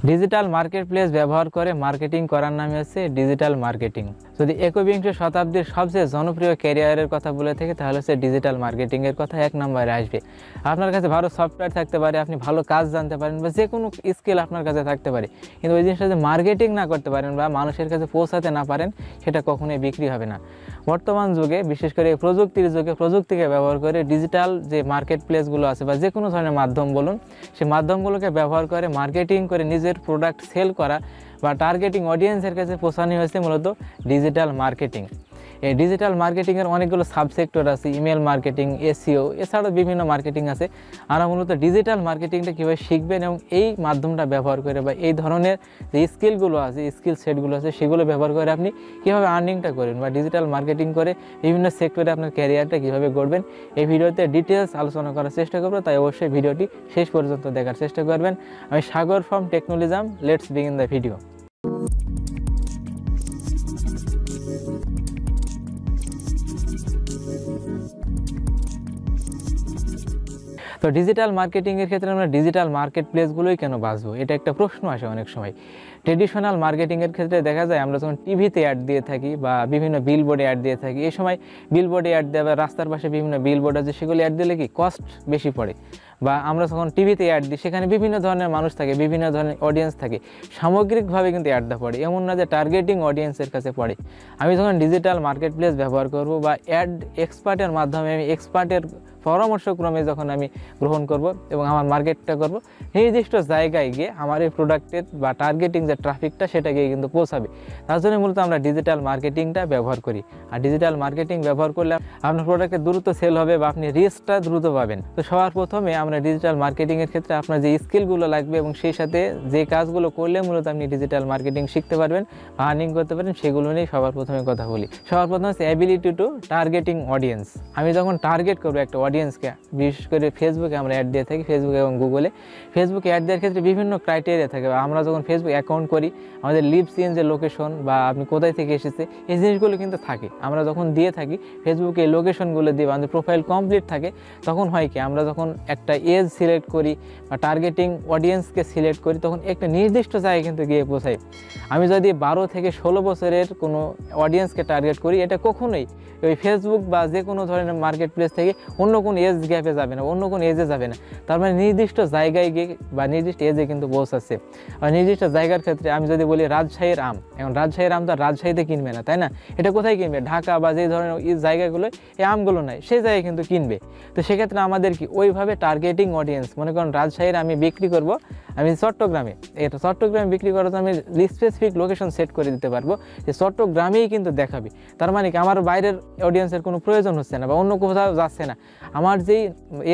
Digital marketplace ব্যবহার করে marketing করার নামে হচ্ছে ডিজিটাল মার্কেটিং। যদি একবিংশ শতাব্দীর সবচেয়ে জনপ্রিয় ক্যারিয়ারের কথা বলে থাকে তাহলে হচ্ছে ডিজিটাল মার্কেটিংয়ের কথা এক নম্বরে আসবে। আপনার কাছে ভালো সফটওয়্যার থাকতে পারে, আপনি ভালো কাজ জানতে পারেন বা যে কোনো স্কিল আপনার কাছে থাকতে পারে, কিন্তু ওই জিনিসটা যে মার্কেটিং না করতে পারেন বা মানুষের কাছে পৌঁছাতে না পারেন সেটা কখনোই বিক্রি হবে না। বর্তমান যুগে বিশেষ করে প্রযুক্তির যুগে প্রযুক্তিকে ব্যবহার করে ডিজিটাল যে মার্কেট প্লেসগুলো আছে বা যে কোনো ধরনের মাধ্যম বলুন, সেই মাধ্যমগুলোকে ব্যবহার করে মার্কেটিং করে নিজের প্রোডাক্ট সেল করা বা টার্গেটিং অডিয়েন্সের কাছে পৌঁছানো হয়েছে মূলত ডিজিটাল মার্কেটিং। এই ডিজিটাল মার্কেটিংয়ের অনেকগুলো সাবসেক্টর আছে, ইমেল মার্কেটিং, এসইও, এছাড়াও বিভিন্ন মার্কেটিং আছে। আমরা মূলত ডিজিটাল মার্কেটিংটা কীভাবে শিখবেন এবং এই মাধ্যমটা ব্যবহার করে বা এই ধরনের যে স্কিলগুলো আছে, স্কিল সেটগুলো আছে, সেগুলো ব্যবহার করে আপনি কীভাবে আর্নিংটা করবেন বা ডিজিটাল মার্কেটিং করে বিভিন্ন সেক্টরে আপনার ক্যারিয়ারটা কীভাবে গড়বেন, এই ভিডিওতে ডিটেলস আলোচনা করার চেষ্টা করবো। তাই অবশ্যই ভিডিওটি শেষ পর্যন্ত দেখার চেষ্টা করবেন। আমি Sagar from Technolism, let's begin the video. তো ডিজিটাল মার্কেটিংয়ের ক্ষেত্রে আমরা ডিজিটাল মার্কেট প্লেসগুলোই কেন বাঁচবো, এটা একটা প্রশ্ন আসে অনেক সময়। ট্রেডিশনাল মার্কেটিংয়ের ক্ষেত্রে দেখা যায় আমরা যখন টিভিতে অ্যাড দিয়ে থাকি বা বিভিন্ন বিলবোর্ডে অ্যাড দিয়ে থাকি, এই সময় বিলবোর্ডে অ্যাড দেওয়া বা রাস্তার পাশে বিভিন্ন বিলবোর্ড আছে, সেগুলো অ্যাড দিলে কি কস্ট বেশি পড়ে। বা আমরা যখন টিভিতে অ্যাড দিই সেখানে বিভিন্ন ধরনের মানুষ থাকে, বিভিন্ন ধরনের অডিয়েন্স থাকে, সামগ্রিকভাবে কিন্তু অ্যাডটা পড়ে, এমন না যে টার্গেটিং অডিয়েন্সের কাছে পড়ে। আমি যখন ডিজিটাল মার্কেট প্লেস ব্যবহার করব বা অ্যাড এক্সপার্টের মাধ্যমে আমি এক্সপার্টের পরামর্শক্রমে যখন আমি গ্রহণ করব এবং আমার মার্কেটটা করব, নির্দিষ্ট জায়গায় গিয়ে আমার এই প্রোডাক্টের বা টার্গেটিং যে ট্রাফিকটা সেটা গিয়ে কিন্তু পৌঁছাবে। তার জন্য মূলত আমরা ডিজিটাল মার্কেটিংটা ব্যবহার করি। আর ডিজিটাল মার্কেটিং ব্যবহার করলে আপনার প্রোডাক্টের দ্রুত সেল হবে বা আপনি রিচটা দ্রুত পাবেন। তো সবার প্রথমে আমরা ডিজিটাল মার্কেটিংয়ের ক্ষেত্রে আপনার যে স্কিলগুলো লাগবে এবং সেই সাথে যে কাজগুলো করলে মূলত আপনি ডিজিটাল মার্কেটিং শিখতে পারবেন বা আর্নিং করতে পারেন, সেগুলো নিয়েই সবার প্রথমে কথা বলি। সবার প্রথমে হচ্ছে অ্যাবিলিটি টু টার্গেটিং অডিয়েন্স। আমি যখন টার্গেট করবো একটা অডিয়েন্সকে, বিশেষ করে ফেসবুকে আমরা অ্যাড দিয়ে থাকি, ফেসবুক এবং গুগলে। ফেসবুকে অ্যাড দেওয়ার ক্ষেত্রে বিভিন্ন ক্রাইটেরিয়া থাকে। আমরা যখন ফেসবুক অ্যাকাউন্ট করি, আমাদের লিভ সিন যে লোকেশন বা আপনি কোথায় থেকে এসেছে, এই জিনিসগুলো কিন্তু থাকে। আমরা যখন দিয়ে থাকি ফেসবুকে এই লোকেশনগুলো দিয়ে আমাদের প্রোফাইল কমপ্লিট থাকে, তখন হয় কি আমরা যখন একটা এজ সিলেক্ট করি বা টার্গেটিং অডিয়েন্সকে সিলেক্ট করি, তখন একটা নির্দিষ্ট জায়গায় কিন্তু গিয়ে পৌঁছাই। আমি যদি 12 থেকে 16 বছরের কোনো অডিয়েন্সকে টার্গেট করি, এটা কখনোই ওই ফেসবুক বা যে কোনো ধরনের মার্কেট প্লেস থেকে অন্য কোনো এজ গ্যাপে যাবে না, অন্য কোনো এজে যাবে না। তার মানে নির্দিষ্ট জায়গায় গিয়ে বা নির্দিষ্ট এজে কিন্তু পৌঁছাচ্ছে। আর নির্দিষ্ট জায়গার ক্ষেত্রে আমি যদি বলি রাজশাহীর আম, এখন রাজশাহীর আম তো রাজশাহীতে কিনবে না, তাই না? এটা কোথায় কিনবে? ঢাকা বা যে ধরনের এই জায়গাগুলো এই আমগুলো নাই, সেই জায়গায় কিন্তু কিনবে। তো সেক্ষেত্রে আমাদের কি ওইভাবে টার্গেটিং অডিয়েন্স, মনে করেন রাজশাহীর আমি বিক্রি করব, আমি চট্টগ্রামে, এটা চট্টগ্রামে বিক্রি করার জন্য আমি স্পেসিফিক লোকেশন সেট করে দিতে পারবো যে চট্টগ্রামেই কিন্তু দেখাবে। তার মানে কি আমার বাইরের অডিয়েন্সের কোনো প্রয়োজন হচ্ছে না বা অন্য কোথাও যাচ্ছে না। আমার যেই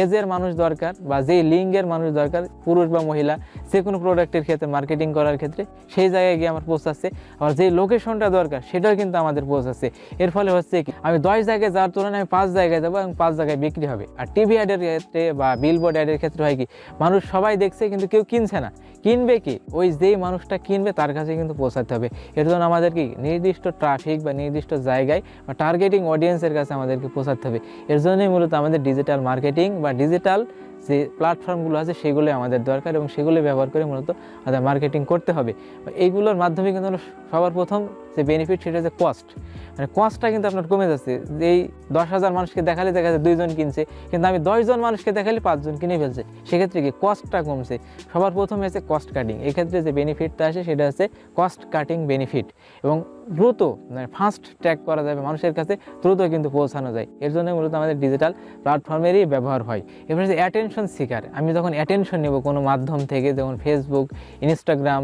এজের মানুষ দরকার বা যেই লিঙ্গের মানুষ দরকার, পুরুষ বা মহিলা, যে কোনো প্রোডাক্টের ক্ষেত্রে মার্কেটিং করার ক্ষেত্রে সেই জায়গায় গিয়ে আমার পৌঁছাচ্ছে। আবার যেই লোকেশনটা দরকার সেটাও কিন্তু আমাদের পৌঁছাচ্ছে। এর ফলে হচ্ছে কি আমি 10 জায়গায় যাওয়ার তুলনায় আমি 5 জায়গায় যাবো এবং 5 জায়গায় বিক্রি হবে। আর টিভি অ্যাডের ক্ষেত্রে বা বিলবোর্ড অ্যাডের ক্ষেত্রে হয় কি মানুষ সবাই দেখছে কিন্তু কেউ কিনছে না। কিনবে কি? ওই যেই মানুষটা কিনবে তার কাছে কিন্তু পৌঁছাতে হবে। এর জন্য আমাদের কি নির্দিষ্ট ট্রাফিক বা নির্দিষ্ট জায়গায় বা টার্গেটিং অডিয়েন্সের কাছে আমাদেরকে পৌঁছাতে হবে। এর জন্যই মূলত আমাদের ডিজিটাল মার্কেটিং বা ডিজিটাল যে প্ল্যাটফর্মগুলো আছে সেগুলোই আমাদের দরকার এবং সেগুলো ব্যবহার করে মূলত আমাদের মার্কেটিং করতে হবে। এইগুলোর মাধ্যমে কিন্তু সবার প্রথম যে বেনিফিট সেটা হচ্ছে কস্ট। মানে কস্টটা কিন্তু আপনার কমে যাচ্ছে। এই 10,000 মানুষকে দেখালে দেখা যাচ্ছে 2 জন কিনছে, কিন্তু আমি 10 জন মানুষকে দেখালে 5 জন কিনে ফেলছে। সেক্ষেত্রে কি কস্টটা কমছে। সবার প্রথমে আছে কস্ট কাটিং। এক্ষেত্রে যে বেনিফিটটা আসে সেটা হচ্ছে কস্ট কাটিং বেনিফিট এবং দ্রুত মানে ফাস্ট ট্র্যাক করা যাবে, মানুষের কাছে দ্রুত কিন্তু পৌঁছানো যায়। এর জন্য মূলত আমাদের ডিজিটাল প্ল্যাটফর্মেরই ব্যবহার হয়। এবার হচ্ছে অ্যাটেনশন সিকার। আমি যখন অ্যাটেনশন নেব কোনো মাধ্যম থেকে, যেমন ফেসবুক, ইনস্টাগ্রাম,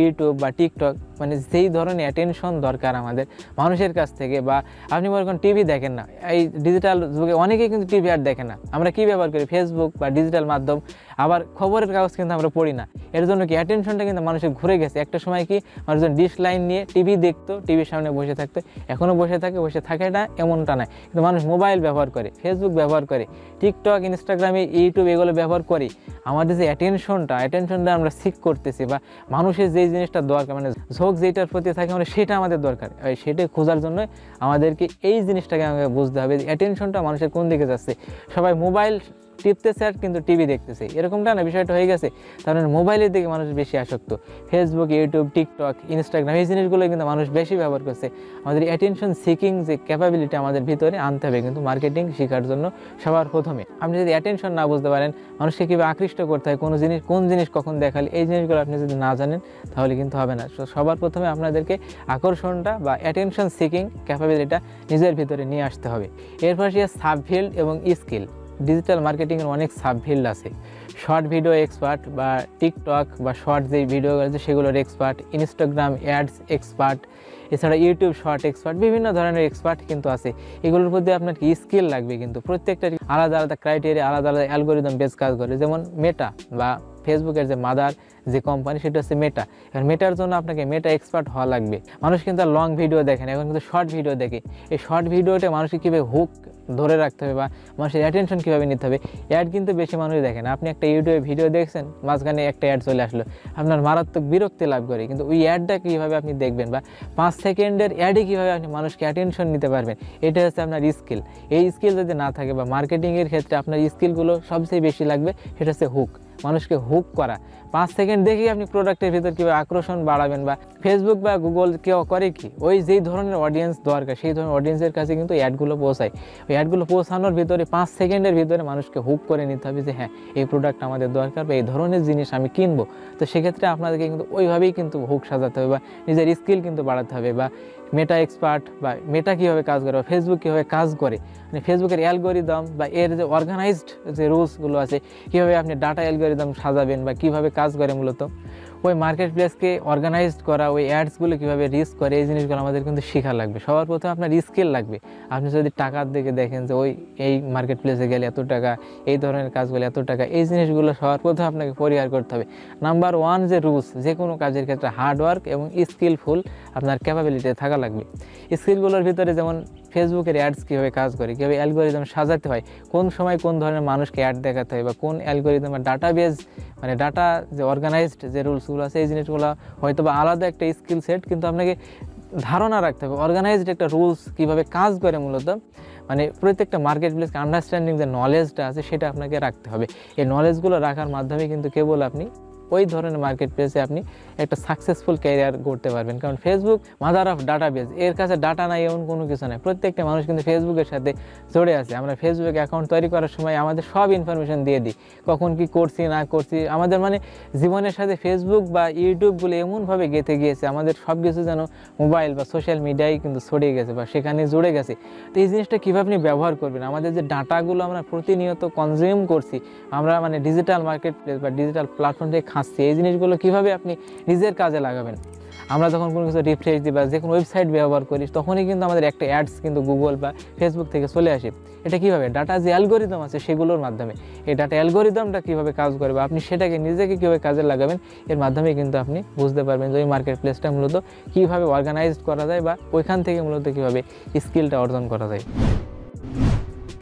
ইউটিউব বা টিকটক, মানে যেই ধরনের অ্যাটেনশন দরকার আমাদের মানুষের কাছ থেকে, বা আপনি মনে করেন টিভি দেখেন না, এই ডিজিটাল যুগে অনেকেই কিন্তু টিভি আর দেখে না। আমরা কী ব্যবহার করি? ফেসবুক বা ডিজিটাল মাধ্যম। আবার খবরের কাগজ কিন্তু আমরা পড়ি না। এর জন্য কি অ্যাটেনশনটা কিন্তু মানুষের ঘুরে গেছে। একটা সময় কি মানুষজন ডিশ লাইন নিয়ে টিভি দেখতো, টিভির সামনে বসে থাকতো, এখনও বসে থাকে না এমনটা নয়, কিন্তু মানুষ মোবাইল ব্যবহার করে, ফেসবুক ব্যবহার করে, টিকটক, ইনস্টাগ্রামে, ইউটিউব এগুলো ব্যবহার করে। আমাদের যে অ্যাটেনশনটা আমরা সিক করতেছি বা মানুষের যেই জিনিসটা দরকার, মানে ঝোঁক যেটার প্রতি থাকে মানে সেটা আমাদের দরকার, সেটাই খোঁজার জন্য আমাদেরকে এই জিনিসটাকে আমাকে বুঝতে হবে যে অ্যাটেনশনটা মানুষের কোন দিকে যাচ্ছে। সবাই মোবাইল টিপতেছে আর কিন্তু টিভি দেখতেছে, এরকমটা না বিষয়টা হয়ে গেছে। তার মানে মোবাইলের দিকে মানুষ বেশি আসক্ত। ফেসবুক, ইউটিউব, টিকটক, ইনস্টাগ্রাম এই জিনিসগুলো কিন্তু মানুষ বেশি ব্যবহার করছে। আমাদের অ্যাটেনশন সিকিং যে ক্যাপাবিলিটি আমাদের ভিতরে আনতে হবে কিন্তু মার্কেটিং শেখার জন্য সবার প্রথমে। আপনি যদি অ্যাটেনশন না বুঝতে পারেন, মানুষকে কীভাবে আকৃষ্ট করতে হয়, কোন জিনিস কখন দেখালে, এই জিনিসগুলো আপনি যদি না জানেন তাহলে কিন্তু হবে না। সবার প্রথমে আপনাদেরকে আকর্ষণটা বা অ্যাটেনশন সিকিং ক্যাপাবিলিটিটা নিজের ভিতরে নিয়ে আসতে হবে। এরপর সে সাবফিল্ড এবং স্কিল। ডিজিটাল মার্কেটিংয়ের অনেক সাবফিল্ড আছে। শর্ট ভিডিও এক্সপার্ট বা টিকটক বা শর্ট যেই ভিডিও আছে সেগুলোর এক্সপার্ট, ইনস্টাগ্রাম অ্যাডস এক্সপার্ট, এছাড়া ইউটিউব শর্ট এক্সপার্ট, বিভিন্ন ধরনের এক্সপার্ট কিন্তু আছে। এগুলোর মধ্যে আপনার কি স্কিল লাগবে, কিন্তু প্রত্যেকটা আলাদা আলাদা ক্রাইটেরিয়া, আলাদা আলাদা অ্যালগোরিদম বেস কাজ করে। যেমন মেটা বা ফেসবুকের যে মাদার যে কোম্পানি সেটা হচ্ছে মেটা। এবার মেটার জন্য আপনাকে মেটা এক্সপার্ট হওয়া লাগবে। মানুষ কিন্তু লং ভিডিও দেখে না, এখন কিন্তু শর্ট ভিডিও দেখে। এই শর্ট ভিডিওতে মানুষকে কীভাবে হুক ধরে রাখতে হবে বা মানুষের অ্যাটেনশন কীভাবে নিতে হবে, অ্যাড কিন্তু বেশি মানুষ দেখে না। আপনি একটা ইউটিউবে ভিডিও দেখছেন, মাঝখানে একটা অ্যাড চলে আসলো, আপনার মারাত্মক বিরক্তি লাভ করে। কিন্তু ওই অ্যাডটা কীভাবে আপনি দেখবেন বা 5 সেকেন্ডের অ্যাডে কীভাবে আপনি মানুষকে অ্যাটেনশন নিতে পারবেন, এটা হচ্ছে আপনার স্কিল। এই স্কিল যদি না থাকে বা মার্কেটিংয়ের ক্ষেত্রে আপনার স্কিলগুলো সবচেয়ে বেশি লাগবে, সেটা হচ্ছে হুক, মানুষকে হুক করা। 5 সেকেন্ড দেখেই আপনি প্রোডাক্টের ভিতর কীভাবে আকর্ষণ বাড়াবেন। বা ফেসবুক বা গুগল কেউ করে কি, ওই যেই ধরনের অডিয়েন্স দরকার সেই ধরনের অডিয়েন্সের কাছে কিন্তু অ্যাডগুলো পৌঁছায়। ওই অ্যাডগুলো পৌঁছানোর ভিতরে 5 সেকেন্ডের ভিতরে মানুষকে হুক করে নিতে হবে যে হ্যাঁ, এই প্রোডাক্ট আমাদের দরকার বা এই ধরনের জিনিস আমি কিনবো। তো সেক্ষেত্রে আপনাদেরকে কিন্তু ওইভাবেই কিন্তু হুক সাজাতে হবে বা নিজের স্কিল কিন্তু বাড়াতে হবে। বা মেটা এক্সপার্ট বা মেটা কীভাবে কাজ করে বা ফেসবুক কীভাবে কাজ করে, মানে ফেসবুকের অ্যালগোরিদম বা এর যে অর্গানাইজড যে রুলসগুলো আছে, কীভাবে আপনি ডাটা অ্যালগোরিদম সাজাবেন বা কীভাবে কাজ করে মূলত ওই মার্কেট প্লেসকে অর্গানাইজড করা, ওই অ্যাডসগুলো কীভাবে রিচ করে, এই জিনিসগুলো আমাদের কিন্তু শেখা লাগবে। সবার প্রথমে আপনার স্কিল লাগবে। আপনি যদি টাকার দিকে দেখেন যে এই মার্কেট প্লেসে গেলে এত টাকা, এই ধরনের কাজগুলো এত টাকা, এই জিনিসগুলো সবার প্রথমে আপনাকে পরিহার করতে হবে। নাম্বার 1 যে রুলস, যে কোনো কাজের ক্ষেত্রে হার্ডওয়ার্ক এবং স্কিলফুল আপনার ক্যাপাবিলিটি থাকা লাগবে। স্কিলগুলোর ভিতরে যেমন ফেসবুকের অ্যাডস কীভাবে কাজ করে, কীভাবে অ্যালগোরিদম সাজাতে হয়, কোন সময় কোন ধরনের মানুষকে অ্যাড দেখাতে হয়, বা কোন অ্যালগোরিদম বা ডাটাবেজ মানে ডাটা যে অর্গানাইজড যে রুলসগুলো আছে, এই জিনিসগুলো হয়তো বা আলাদা একটা স্কিল সেট, কিন্তু আপনাকে ধারণা রাখতে হবে অর্গানাইজড একটা রুলস কীভাবে কাজ করে মূলত। মানে প্রত্যেকটা মার্কেট প্লেসকে আন্ডারস্ট্যান্ডিং যে নলেজটা আছে সেটা আপনাকে রাখতে হবে। এই নলেজগুলো রাখার মাধ্যমে কিন্তু কেবল আপনি ওই ধরনের মার্কেট প্লেসে আপনি একটা সাকসেসফুল ক্যারিয়ার করতে পারবেন। কারণ ফেসবুক মাদার অফ ডাটাবেজ, এর কাছে ডাটা নাই এমন কোনো কিছু নাই। প্রত্যেকটা মানুষ কিন্তু ফেসবুকের সাথে জড়ে আছে। আমরা ফেসবুক অ্যাকাউন্ট তৈরি করার সময় আমাদের সব ইনফরমেশন দিয়ে দিই, কখন কি করছি না করছি। আমাদের মানে জীবনের সাথে ফেসবুক বা ইউটিউবগুলো এমনভাবে গেঁথে গিয়েছে, আমাদের সব কিছু যেন মোবাইল বা সোশ্যাল মিডিয়ায় কিন্তু ছড়িয়ে গেছে বা সেখানে জুড়ে গেছে। তো এই জিনিসটা কীভাবে আপনি ব্যবহার করবেন, আমাদের যে ডাটাগুলো আমরা প্রতিনিয়ত কনজিউম করছি, আমরা মানে ডিজিটাল মার্কেট প্লেস বা ডিজিটাল প্ল্যাটফর্ম থেকে খাচ্ছি, এই জিনিসগুলো কীভাবে আপনি নিজের কাজে লাগাবেন। আমরা যখন কোনো কিছু রিফ্রেশ দিই বা যে কোনো ওয়েবসাইট ব্যবহার করি, তখনই কিন্তু আমাদের একটা অ্যাডস কিন্তু গুগল বা ফেসবুক থেকে চলে আসে। এটা কীভাবে, ডাটা যে অ্যালগোরিদম আছে সেগুলোর মাধ্যমে। এই ডাটা অ্যালগোরিদমটা কীভাবে কাজ করে বা আপনি সেটাকে নিজেকে কীভাবে কাজে লাগাবেন, এর মাধ্যমে কিন্তু আপনি বুঝতে পারবেন যে ওই মার্কেট প্লেসটা মূলত কীভাবে অর্গানাইজড করা যায় বা ওইখান থেকে মূলত কীভাবে স্কিলটা অর্জন করা যায়।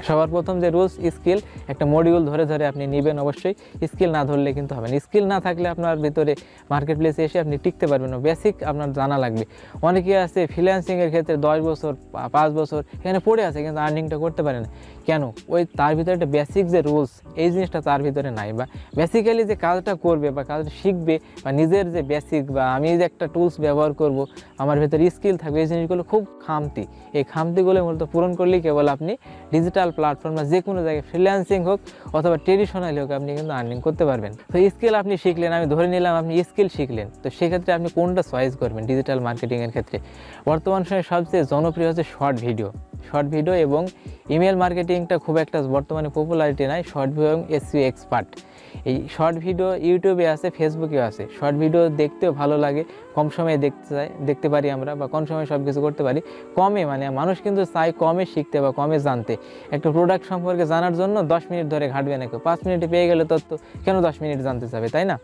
সবার প্রথম যে রুলস, স্কিল একটা মডিউল ধরে ধরে আপনি নেবেন। অবশ্যই স্কিল না ধরলে কিন্তু হবে না। স্কিল না থাকলে আপনার ভিতরে মার্কেট প্লেসে এসে আপনি টিকতে পারবেন না। বেসিক আপনার জানা লাগবে। অনেকে আছে ফ্রিল্যান্সিংয়ের ক্ষেত্রে 10 বছর 5 বছর এখানে পড়ে আছে, কিন্তু আর্নিংটা করতে পারে না। কেন? ওই তার ভিতরে একটা বেসিক যে রুলস, এই জিনিসটা তার ভিতরে নাই। বা বেসিক্যালি যে কাজটা করবে বা কাজটা শিখবে বা নিজের যে বেসিক বা আমি যে একটা টুলস ব্যবহার করব, আমার ভিতরে স্কিল থাকবে, এই জিনিসগুলো খুব খামতি। এই খামতিগুলো মূলত পূরণ করলেই কেবল আপনি ডিজিটাল প্ল্যাটফর্ম বা যে কোনো জায়গায় ফ্রিল্যান্সিং হোক অথবা ট্রেডিশনালি হোক, আপনি কিন্তু আর্নিং করতে পারবেন। তো স্কিল আপনি শিখলেন, আমি ধরে নিলাম আপনি স্কিল শিখলেন, তো সেক্ষেত্রে আপনি কোনটা চয়েস করবেন ডিজিটাল মার্কেটিংয়ের ক্ষেত্রে? বর্তমান সময়ে সবচেয়ে জনপ্রিয় হচ্ছে শর্ট ভিডিও এবং ইমেল মার্কেটিংটা খুব একটা বর্তমানে পপুলারিটি নাই। শর্ট ভিডিও এবং এসইও এক্সপার্ট, এই শর্ট ভিডিও ইউটিউবে আছে, ফেসবুকেও আছে। শর্ট ভিডিও দেখতেও ভালো লাগে, কম সময়ে দেখতে পারি আমরা, বা কম সময়ে সব কিছু করতে পারি কমে। মানে মানুষ কিন্তু চাই কমে শিখতে বা কমে জানতে। একটা প্রোডাক্ট সম্পর্কে জানার জন্য 10 মিনিট ধরে ঘাটবে না কেউ, 5 মিনিটে পেয়ে গেলে তথ্য, কেন 10 মিনিট জানতে চাবে, তাই না?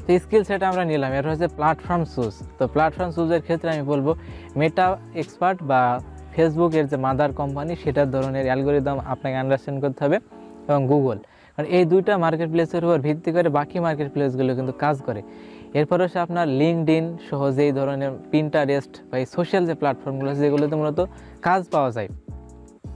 তো স্কিল সেট আমরা নিলাম। এটা হচ্ছে প্ল্যাটফর্ম চুজ। তো প্ল্যাটফর্ম চুজের ক্ষেত্রে আমি বলবো মেটা এক্সপার্ট বা ফেসবুকের যে মাদার কোম্পানি, সেটার ধরনের অ্যালগোরিদম আপনাকে আন্ডারস্ট্যান্ড করতে হবে, এবং গুগল। কারণ এই দুইটা মার্কেট প্লেসের উপর ভিত্তি করে বাকি মার্কেট প্লেসগুলো কিন্তু কাজ করে। এরপর হচ্ছে আপনার লিঙ্কডইন সহ যেই ধরনের পিন্টারেস্ট বা এই সোশ্যাল যে প্ল্যাটফর্মগুলো আছে, যেগুলোতে মূলত কাজ পাওয়া যায়,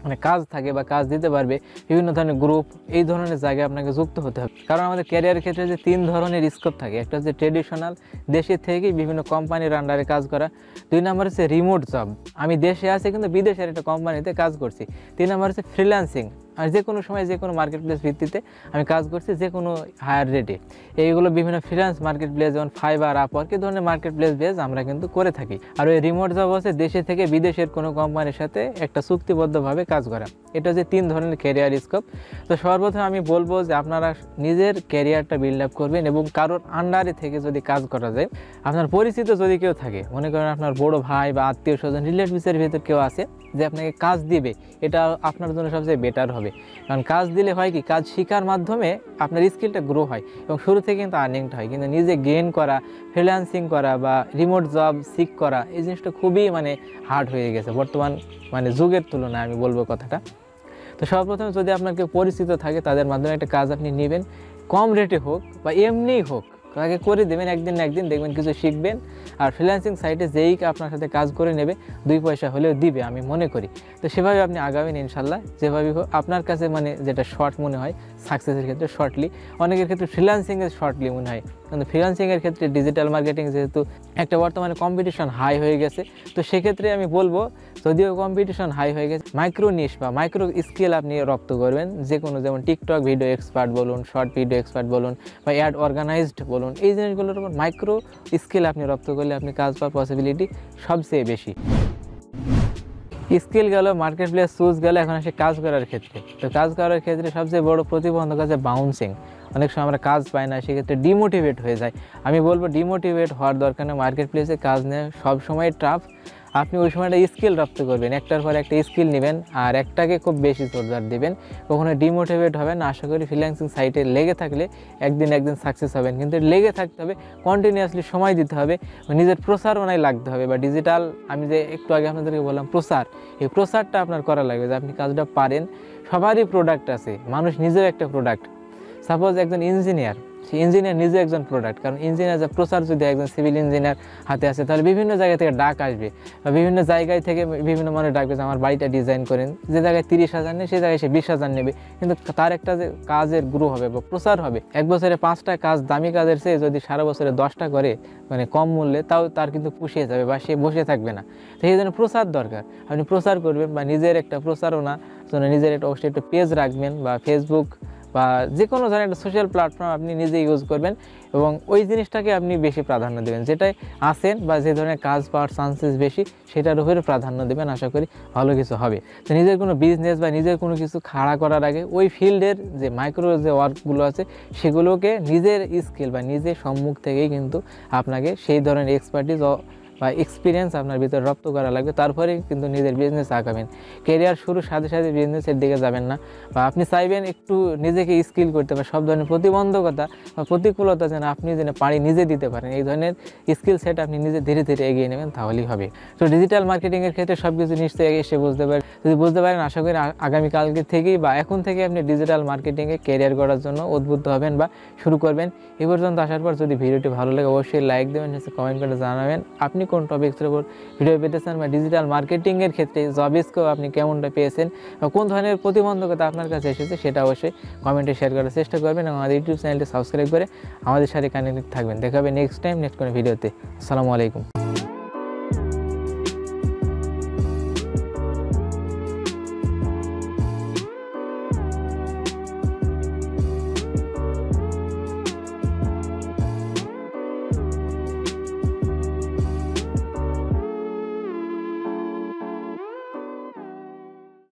মানে কাজ থাকে বা কাজ দিতে পারবে, বিভিন্ন ধরনের গ্রুপ, এই ধরনের জায়গায় আপনাকে যুক্ত হতে হবে। কারণ আমাদের ক্যারিয়ারের ক্ষেত্রে যে 3 ধরনের স্কোপ থাকে, একটা হচ্ছে ট্রেডিশনাল, দেশে থেকেই বিভিন্ন কোম্পানির আন্ডারে কাজ করা। 2 নাম্বার হচ্ছে রিমোট জব, আমি দেশে আছি কিন্তু বিদেশের একটা কোম্পানিতে কাজ করছি। 3 নাম্বার হচ্ছে ফ্রিল্যান্সিং, আর যে কোনো সময় যে কোনো মার্কেট প্লেস ভিত্তিতে আমি কাজ করছি যে কোনো হায়ার রেটে। এইগুলো বিভিন্ন ফ্রিল্যান্স মার্কেট প্লেস যেমন ফাইবার, আপওয়ার্ক, এই ধরনের মার্কেট প্লেস বেস আমরা কিন্তু করে থাকি। আর ওই রিমোট জব হচ্ছে দেশে থেকে বিদেশের কোনো কোম্পানির সাথে একটা চুক্তিবদ্ধভাবে কাজ করা। এটা হচ্ছে 3 ধরনের ক্যারিয়ার স্কোপ। তো সর্বপ্রথম আমি বলবো যে আপনারা নিজের ক্যারিয়ারটা বিল্ড আপ করবেন, এবং কারোর আন্ডারে থেকে যদি কাজ করা যায়, আপনার পরিচিত যদি কেউ থাকে, মনে করেন আপনার বড় ভাই বা আত্মীয় স্বজন রিলেটিভসের ভিতর কেউ আছে যে আপনাকে কাজ দিবে, এটা আপনার জন্য সবচেয়ে বেটার হবে। কারণ কাজ দিলে হয় কি, কাজ শেখার মাধ্যমে আপনার স্কিলটা গ্রো হয় এবং শুরু থেকে কিন্তু আর্নিংটা হয়। কিন্তু নিজে গেইন করা, ফ্রিল্যান্সিং করা বা রিমোট জব সিক করা, এই জিনিসটা খুবই হার্ড হয়ে গেছে বর্তমান যুগের তুলনায়, আমি বলবো কথাটা। তো সর্বপ্রথম যদি আপনার কেউ পরিচিত থাকে, তাদের মাধ্যমে একটা কাজ আপনি নেবেন, কম রেটে হোক বা এমনিই হোক, তাকে করে দেবেন, একদিন না একদিন দেখবেন কিছু শিখবেন। আর ফ্রিল্যান্সিং সাইটে যেই আপনার সাথে কাজ করে নেবে 2 পয়সা হলেও দিবে, আমি মনে করি। তো সেভাবে আপনি আগাবেন ইনশাল্লাহ, যেভাবে হোক আপনার কাছে যেটা শর্ট মনে হয় সাকসেসের ক্ষেত্রে শর্টলি, অনেকের ক্ষেত্রে ফ্রিল্যান্সিংয়ের শর্টলি মনে হয়। কিন্তু ফ্রিল্যান্সিংয়ের ক্ষেত্রে ডিজিটাল মার্কেটিং যেহেতু একটা বর্তমানে কম্পিটিশন হাই হয়ে গেছে, তো সেক্ষেত্রে আমি বলবো, যদিও কম্পিটিশন হাই হয়ে গেছে, মাইক্রো নিশ বা মাইক্রো স্কিল আপনি রপ্ত করবেন, যে কোনো, যেমন টিকটক ভিডিও এক্সপার্ট বলুন, শর্ট ভিডিও এক্সপার্ট বলুন, বা অ্যাড অর্গানাইজড বলুন, এই জিনিসগুলোর উপর মাইক্রো স্কিল আপনি রপ্ত করলে আপনি কাজ পাওয়ার পসিবিলিটি সবচেয়ে বেশি। স্কিল গেল, মার্কেট প্লেস চুজ গেল, এখন আসে কাজ করার ক্ষেত্রে। তো কাজ করার ক্ষেত্রে সবচেয়ে বড় প্রতিবন্ধক আছে বাউন্সিং। অনেক সময় আমরা কাজ পাই না, সেক্ষেত্রে ডিমোটিভেট হয়ে যায়। আমি বলবো ডিমোটিভেট হওয়ার দরকার নেই, মার্কেট প্লেসে কাজ নেওয়া সবসময় টাফ। আপনি ওই সময়টা স্কিল রপ্ত করবেন, একটার পর একটা স্কিল নেবেন আর একটাকে খুব বেশি জোরদার দেবেন, কখনো ডিমোটিভেট হবেন না। আশা করি ফ্রিল্যান্সিং সাইটে লেগে থাকলে একদিন সাকসেস হবেন, কিন্তু লেগে থাকতে হবে, কন্টিনিউয়াসলি সময় দিতে হবে, নিজের প্রচারণায় লাগতে হবে। বা ডিজিটাল, আমি যে একটু আগে আপনাদেরকে বললাম প্রচার, এই প্রচারটা আপনার করা লাগবে যে আপনি কাজটা পারেন। সবারই প্রোডাক্ট আছে, মানুষ নিজেও একটা প্রোডাক্ট। সাপোজ একজন ইঞ্জিনিয়ার, সেই ইঞ্জিনিয়ার নিজে একজন প্রোডাক্ট। কারণ ইঞ্জিনিয়ার যে প্রচার যদি একজন সিভিল ইঞ্জিনিয়ার হাতে আসে, তাহলে বিভিন্ন জায়গা থেকে ডাক আসবে, বা বিভিন্ন জায়গায় থেকে বিভিন্ন মানুষ ডাকবে যে আমার বাড়িটা ডিজাইন করেন। যে জায়গায় 30,000 নেয়, সেই জায়গায় সে 20,000 নেবে, কিন্তু তার একটা যে কাজের গ্রো হবে বা প্রচার হবে, 1 বছরে 5টা কাজ দামি কাজের চেয়ে যদি সারা বছরে 10টা করে কম মূল্যে, তাও তার কিন্তু পুষিয়ে যাবে বা সে বসে থাকবে না। তো এই জন্য প্রচার দরকার, আপনি প্রচার করবেন বা নিজের একটা প্রচারণা জন্য নিজের অবশ্যই একটা পেজ রাখবেন, বা ফেসবুক বা যে কোনো ধরনের একটা সোশ্যাল প্ল্যাটফর্ম আপনি নিজে ইউজ করবেন, এবং ওই জিনিসটাকে আপনি বেশি প্রাধান্য দেবেন, যেটাই আসেন বা যে ধরনের কাজ পাওয়ার চান্সেস বেশি, সেটার উপরে প্রাধান্য দেবেন। আশা করি ভালো কিছু হবে। তো নিজের কোনো বিজনেস বা নিজের কোনো কিছু খাড়া করার আগে ওই ফিল্ডের যে মাইক্রো যে ওয়ার্কগুলো আছে, সেগুলোকে নিজের স্কিল বা নিজের সম্মুখ থেকেই কিন্তু আপনাকে সেই ধরনের এক্সপার্টিস বা এক্সপিরিয়েন্স আপনার ভিতরে রপ্ত করা লাগবে, তারপরে কিন্তু নিজের বিজনেস আগাবেন। কেরিয়ার শুরুর সাথে সাথে বিজনেসের দিকে যাবেন না, বা আপনি চাইবেন একটু নিজেকে স্কিল করতে, বা সব ধরনের প্রতিবন্ধকতা বা প্রতিকূলতা যেন আপনি পারি নিজে দিতে পারেন, এই ধরনের স্কিল সেট আপনি নিজে ধীরে ধীরে এগিয়ে নেবেন, তাহলেই হবে। তো ডিজিটাল মার্কেটিংয়ের ক্ষেত্রে সব কিছু নিশ্চয়ই এসে বুঝতে পারেন। যদি বুঝতে পারেন, আশা করি আগামীকালকে থেকেই বা এখন থেকে আপনি ডিজিটাল মার্কেটিংয়ে কেরিয়ার করার জন্য উদ্বুদ্ধ হবেন বা শুরু করবেন। এ পর্যন্ত আসার পর যদি ভিডিওটি ভালো লাগে অবশ্যই লাইক দেবেন, কমেন্ট করে জানাবেন আপনি কোন টপিক্সের উপর ভিডিও পেতেছেন, বা ডিজিটাল মার্কেটিংয়ের ক্ষেত্রে জব স্কোপ আপনি কেমনটা পেয়েছেন, বা কোন ধরনের প্রতিবন্ধকতা আপনার কাছে এসেছে, সেটা অবশ্যই কমেন্টে শেয়ার করার চেষ্টা করবেন, এবং আমাদের ইউটিউব চ্যানেলটি সাবস্ক্রাইব করে আমাদের সাথে কানেক্টেড থাকবেন। দেখা হবে নেক্সট টাইম নেক্সট কোনো ভিডিওতে। আসসালামু আলাইকুম।